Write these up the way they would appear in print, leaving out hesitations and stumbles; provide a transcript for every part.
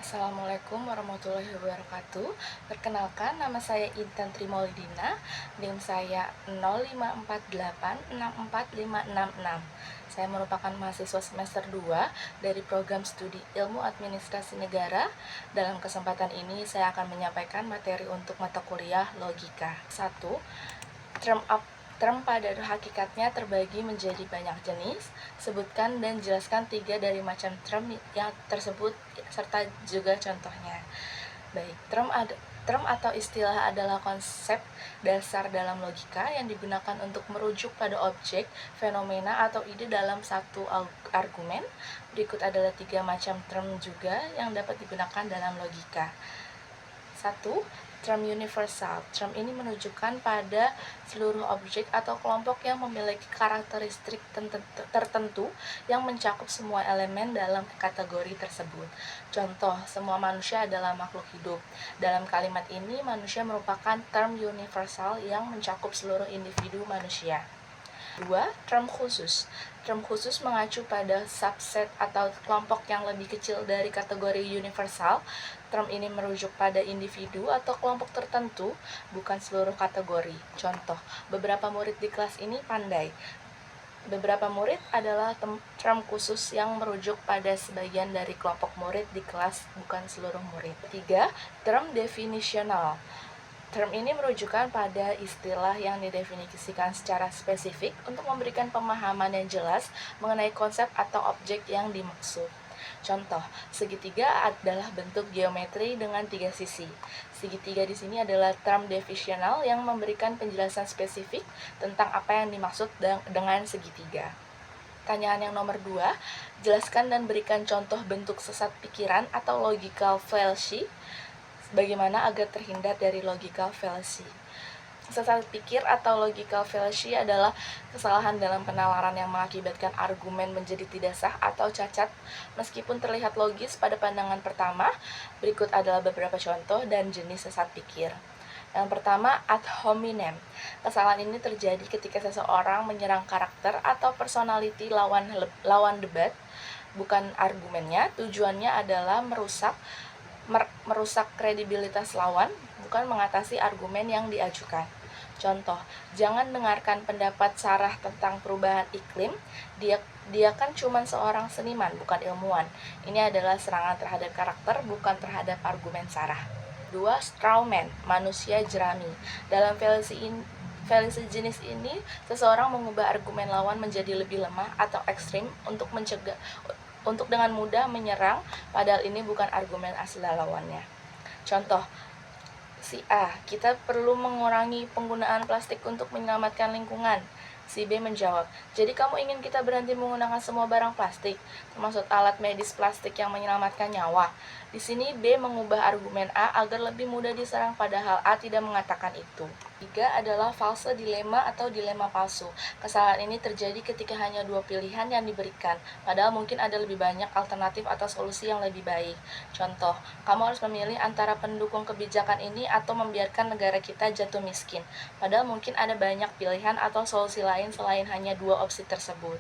Assalamualaikum warahmatullahi wabarakatuh. Perkenalkan, nama saya Intan Trimoldina, NIM saya 054864566. Saya merupakan mahasiswa semester 2 dari program studi Ilmu Administrasi Negara. Dalam kesempatan ini saya akan menyampaikan materi untuk mata kuliah logika. 1. Term pada hakikatnya terbagi menjadi banyak jenis. Sebutkan dan jelaskan 3 dari macam term yang tersebut serta juga contohnya. Baik, term atau istilah adalah konsep dasar dalam logika yang digunakan untuk merujuk pada objek, fenomena, atau ide dalam satu argumen. Berikut adalah 3 macam term juga yang dapat digunakan dalam logika. 1. Term universal. Term ini menunjukkan pada seluruh objek atau kelompok yang memiliki karakteristik tertentu yang mencakup semua elemen dalam kategori tersebut. Contoh, semua manusia adalah makhluk hidup. Dalam kalimat ini, manusia merupakan term universal yang mencakup seluruh individu manusia. 2. Term khusus. Term khusus mengacu pada subset atau kelompok yang lebih kecil dari kategori universal. Term ini merujuk pada individu atau kelompok tertentu, bukan seluruh kategori. Contoh, beberapa murid di kelas ini pandai. Beberapa murid adalah term khusus yang merujuk pada sebagian dari kelompok murid di kelas, bukan seluruh murid. 3. Term definisional. Term ini merujukan pada istilah yang didefinisikan secara spesifik untuk memberikan pemahaman yang jelas mengenai konsep atau objek yang dimaksud. Contoh, segitiga adalah bentuk geometri dengan 3 sisi. Segitiga di sini adalah term definisional yang memberikan penjelasan spesifik tentang apa yang dimaksud dengan segitiga. Pertanyaan yang nomor 2, jelaskan dan berikan contoh bentuk sesat pikiran atau logical fallacy. Bagaimana agar terhindar dari logical fallacy? Sesat pikir atau logical fallacy adalah kesalahan dalam penalaran yang mengakibatkan argumen menjadi tidak sah atau cacat meskipun terlihat logis pada pandangan pertama. Berikut adalah beberapa contoh dan jenis sesat pikir. Yang pertama, ad hominem. Kesalahan ini terjadi ketika seseorang menyerang karakter atau personality lawan debat, bukan argumennya. Tujuannya adalah merusak kredibilitas lawan, bukan mengatasi argumen yang diajukan. Contoh, jangan dengarkan pendapat Sarah tentang perubahan iklim. Dia kan cuma seorang seniman, bukan ilmuwan. Ini adalah serangan terhadap karakter, bukan terhadap argumen Sarah. 2. Strawman, manusia jerami. Dalam fallacy jenis ini, seseorang mengubah argumen lawan menjadi lebih lemah atau ekstrim untuk dengan mudah menyerang, padahal ini bukan argumen asli lawannya. Contoh, si A, kita perlu mengurangi penggunaan plastik untuk menyelamatkan lingkungan. Si B menjawab, jadi kamu ingin kita berhenti menggunakan semua barang plastik, termasuk alat medis plastik yang menyelamatkan nyawa. Di sini B mengubah argumen A agar lebih mudah diserang, padahal A tidak mengatakan itu. 3 adalah false dilema atau dilema palsu. Kesalahan ini terjadi ketika hanya 2 pilihan yang diberikan, padahal mungkin ada lebih banyak alternatif atau solusi yang lebih baik. Contoh, kamu harus memilih antara pendukung kebijakan ini atau membiarkan negara kita jatuh miskin, padahal mungkin ada banyak pilihan atau solusi lain selain hanya 2 opsi tersebut.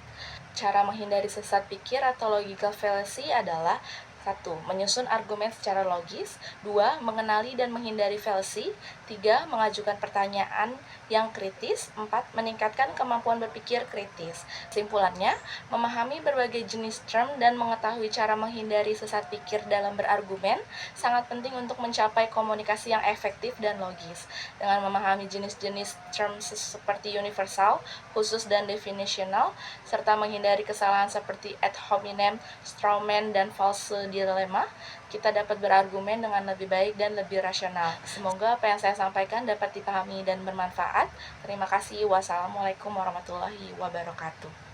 Cara menghindari sesat pikir atau logical fallacy adalah 1. Menyusun argumen secara logis. 2. Mengenali dan menghindari fallacy. 3. Mengajukan pertanyaan yang kritis. 4. Meningkatkan kemampuan berpikir kritis. Kesimpulannya, memahami berbagai jenis term dan mengetahui cara menghindari sesat pikir dalam berargumen sangat penting untuk mencapai komunikasi yang efektif dan logis. Dengan memahami jenis-jenis term seperti universal, khusus, dan definisional, serta menghindari kesalahan seperti ad hominem, strawman, dan false dilema, kita dapat berargumen dengan lebih baik dan lebih rasional. Semoga apa yang saya sampaikan dapat dipahami dan bermanfaat. Terima kasih. Wassalamualaikum warahmatullahi wabarakatuh.